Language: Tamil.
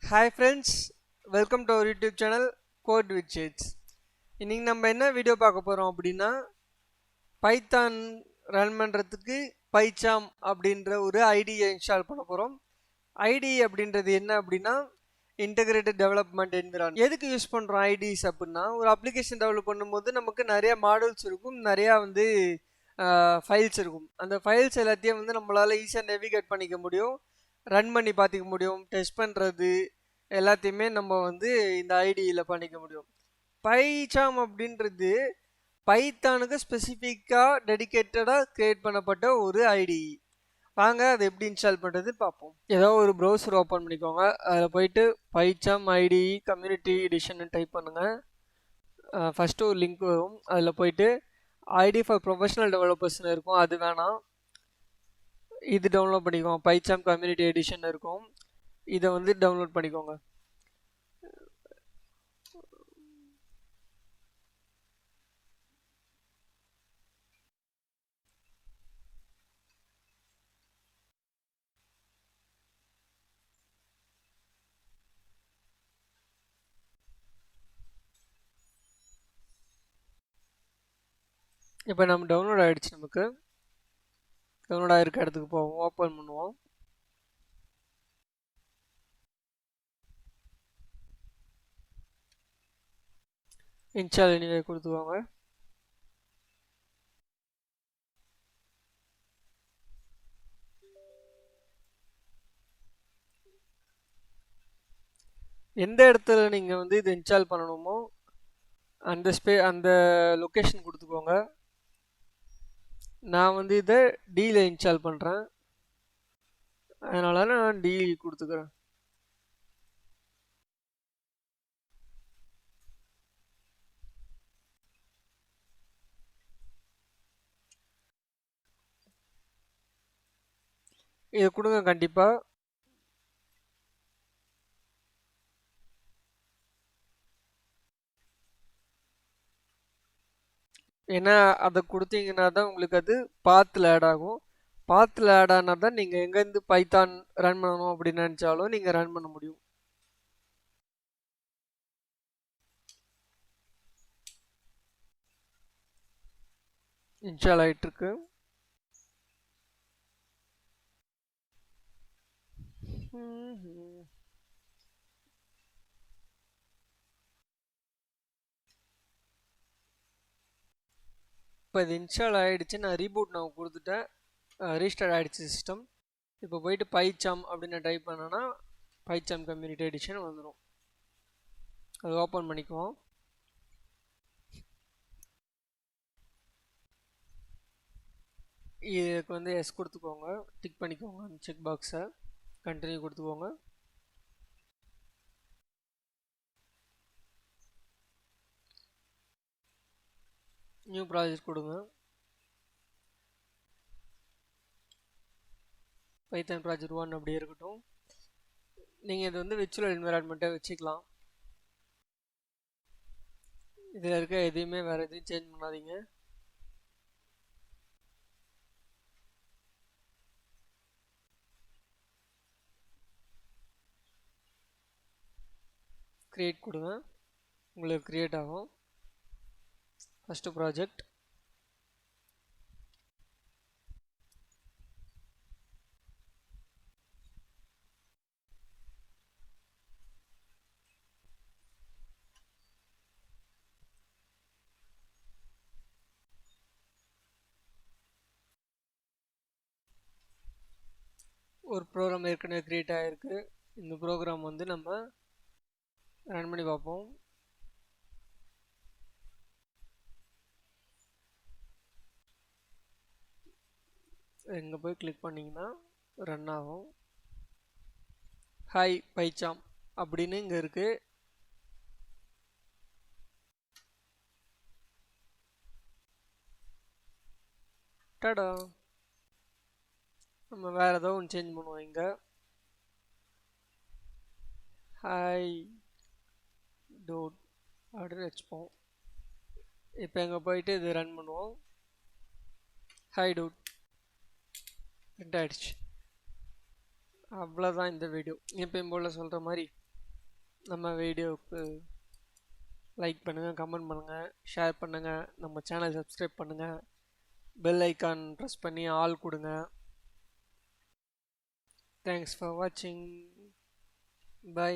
Hi friends, welcome to our YouTube channel Code with Shades. இன்னைக்கு நம்ம என்ன வீடியோ பார்க்க போறோம் அப்படின்னா பைத்தான் ரன் பண்றதுக்கு பைச்சாம் அப்படின்ற ஒரு ஐடியை இன்ஸ்டால் பண்ண போறோம். ஐடி அப்படின்றது என்ன அப்படின்னா இன்டகிரேட்டட் டெவலப்மெண்ட் என்விரான்மென்ட். எதுக்கு யூஸ் பண்றோம் ஐடிஸ் அப்படின்னா ஒரு அப்ளிகேஷன் டெவலப் பண்ணும்போது நமக்கு நிறைய மாடல்ஸ் இருக்கும், நிறைய ஃபைல்ஸ் இருக்கும். அந்த ஃபைல்ஸ் எல்லாத்தையும் நம்மளால ஈஸியாக நேவிகேட் பண்ணிக்க முடியும், ரன் பண்ணி பார்த்துக்க முடியும், டெஸ்ட் பண்ணுறது எல்லாத்தையுமே நம்ம இந்த ஐடியில் பண்ணிக்க முடியும். பைச்சாம் அப்படின்றது பைத்தானுக்கு ஸ்பெசிஃபிக்காக டெடிக்கேட்டடாக கிரியேட் பண்ணப்பட்ட ஒரு ஐடி. வாங்க அதை எப்படி இன்ஸ்டால் பண்ணுறது பார்ப்போம். ஏதோ ஒரு ப்ரௌசர் ஓப்பன் பண்ணிக்கோங்க, அதில் போயிட்டு PyCharm IDE community edition type பண்ணுங்கள். ஃபஸ்ட்டு ஒரு லிங்க் வரும், அதில் போயிட்டு ஐடி ஃபார் ப்ரொஃபஷனல் டெவலப்பர்ஸ்னு இருக்கும், அது வேணாம், இது டவுன்லோட் பண்ணிக்கோங்க. பைச்சாம் கம்யூனிட்டி எடிஷன் இருக்கும், இதை டவுன்லோட் பண்ணிக்கோங்க. இப்போ நம்ம டவுன்லோட் ஆகிடுச்சு, நமக்கு டவுன்லோட் ஆகிருக்க இடத்துக்கு போவோம், ஓப்பன் பண்ணுவோம். இன்ஸ்டால் எனிவே கொடுத்துக்கோங்க. எந்த இடத்துல நீங்கள் இதை இன்ஸ்டால் பண்ணணுமோ அந்த லொக்கேஷன் கொடுத்துக்கோங்க. நான் இதை டியில் இன்ஸ்டால் பண்ணுறேன், அதனால நான் டி கொடுத்துக்கிறேன். இதை கொடுங்க கண்டிப்பாக. ஏன்னா அதை கொடுத்தீங்கன்னா தான் உங்களுக்கு அது பாத்தில் ஆட் ஆகும். பாத்தில் ஆட் ஆனால் தான் நீங்கள் எங்கேருந்து பைத்தான் ரன் பண்ணணும் அப்படின்னு நினச்சாலும் நீங்கள் ரன் பண்ண முடியும். இன்ஸ்டால் ஆகிட்டுருக்கு. இப்போ இது இன்ஸ்டால் ஆகிடுச்சு, நான் ரீபூட் நான் கொடுத்துட்டேன், ரீஸ்டார்ட் ஆகிடுச்சு சிஸ்டம். இப்போ போயிட்டு பைச்சாம் அப்படின்னு டைப் பண்ணோன்னா பைச்சாம் கம்யூனிட்டி எடிஷன் வந்துடும். அது ஓப்பன் பண்ணிக்குவோம். இதுக்கு எஸ் கொடுத்துக்கோங்க, டிக் பண்ணிக்கோங்க அந்த செக் பாக்ஸை, கண்டினியூ கொடுத்துக்கோங்க. நியூ ப்ராஜெக்ட் கொடுங்க, பைத்தான் ப்ராஜெக்ட் 1 அப்படியே இருக்கட்டும். நீங்கள் இது விர்ச்சுவல் என்விரான்மெண்ட்டை வச்சுக்கலாம். இதில் இருக்க எதையுமே வேறு எதையும் சேஞ்ச் பண்ணாதீங்க. கிரியேட் கொடுங்க, உங்களுக்கு கிரியேட் ஆகும். ஃபஸ்ட்டு ப்ராஜெக்ட் ஒரு ப்ரோக்ராம் ஏற்கனவே கிரியேட் ஆகிருக்கு. இந்த ப்ரோக்ராம் நம்ம ரன் பண்ணி பார்ப்போம். இங்கே போய் கிளிக் பண்ணிங்கன்னா ரன் ஆகும். ஹாய் பைச்சாம் அப்படின்னு இங்கே இருக்குது. டடா, நம்ம வேறு ஏதோ ஒன்று சேஞ்ச் பண்ணுவோம். இங்கே ஹாய் டூட் அப்படின்னு வச்சுப்போம். இப்போ இங்கே போயிட்டு இது ரன் பண்ணுவோம். ஹாய் டூட் பிரிண்ட் ஆகிடுச்சு. அவ்வளோதான் இந்த வீடியோ. எப்பயும் போல் சொல்கிற மாதிரி நம்ம வீடியோவுக்கு லைக் பண்ணுங்கள், கமெண்ட் பண்ணுங்கள், ஷேர் பண்ணுங்கள், நம்ம சேனல் சப்ஸ்கிரைப் பண்ணுங்கள், பெல் ஐக்கான் ப்ரெஸ் பண்ணி ஆல் கொடுங்க. தேங்க்ஸ் ஃபார் வாட்சிங். பை.